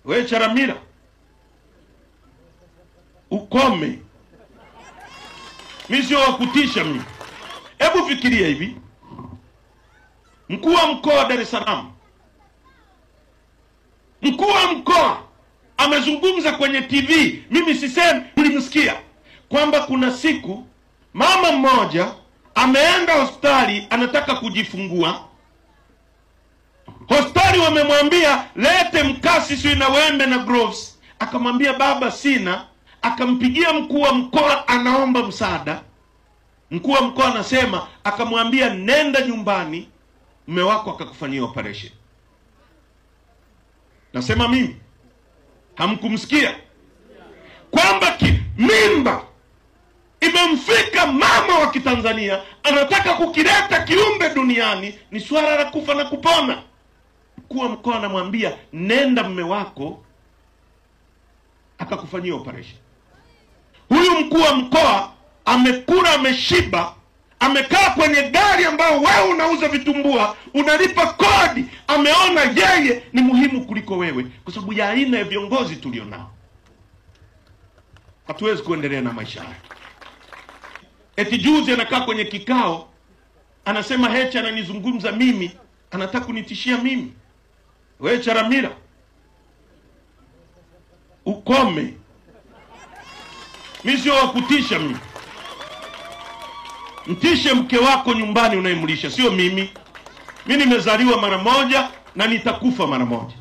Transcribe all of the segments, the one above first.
We Charamira, ukome. Mimi sio wa kutisha mimi. Hebu fikiria hivi. Mkuu wa mkoa wa Dar es Salaam, mkuu wa mkoa amezungumza kwenye TV, mimi sisemi, mlimsikia, kwamba kuna siku mama mmoja ameenda hospitali anataka kujifungua. Hospitali wamemwambia lete mkasi sio na wembe na gloves. Akamwambia baba sina. Akampigia mkuu wa mkoa anaomba msaada. Mkuu wa mkoa anasema, akamwambia nenda nyumbani, mume wako akakufanyia operation. Nasema mimi, hamkumsikia kwamba mimba imemfika mama wa Kitanzania, anataka kukileta kiumbe duniani, ni swala la kufa na kupona. Mkuu wa mkoa anamwambia nenda, mume wako akakufanyia operation. Huyu mkuu wa mkoa amekula, ameshiba, amekaa kwenye gari ambao wewe unauza vitumbua, unalipa kodi, ameona yeye ni muhimu kuliko wewe, kwa sababu ya aina ya viongozi tulionao. Hatuwezi kuendelea na maisha haya. Eti juzi anakaa kwenye kikao, anasema Heche ananizungumza mimi, anataka kunitishia mimi. We Charamira, ukome. Mimi sio wa kutisha mimi. Mtishe mke wako nyumbani unayemlisha, sio mimi. Mimi nimezaliwa mara moja na nitakufa mara moja.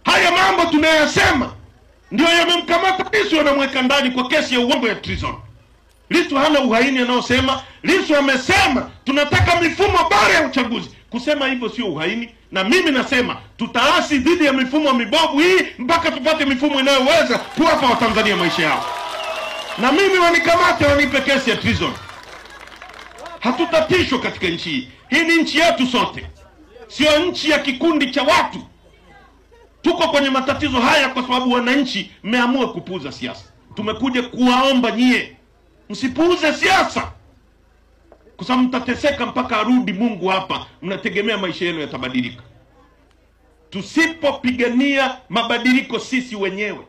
Haya mambo tunayasema ndio yamemkamata Lissu, wanamweka ndani kwa kesi ya uongo ya treason. Lissu hana uhaini anaosema. Lissu amesema tunataka mifumo bora ya uchaguzi. Kusema hivyo sio uhaini, na mimi nasema tutaasi dhidi ya mifumo mibovu hii mpaka tupate mifumo inayoweza kuwapa Watanzania maisha yao. Na mimi wanikamate, wanipe kesi ya treason. Hatutatishwa katika nchi hii. Hii ni nchi yetu sote, sio nchi ya kikundi cha watu. Tuko kwenye matatizo haya kwa sababu wananchi mmeamua kupuuza siasa. Tumekuja kuwaomba nyie, msipuuze siasa, kwa sababu mtateseka mpaka arudi Mungu hapa. Mnategemea maisha yenu yatabadilika. Tusipopigania mabadiliko sisi wenyewe,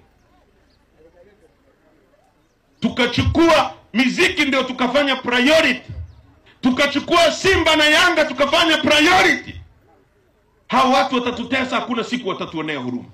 tukachukua miziki ndio tukafanya priority, tukachukua Simba na Yanga tukafanya priority, hao watu watatutesa, hakuna siku watatuonea huruma.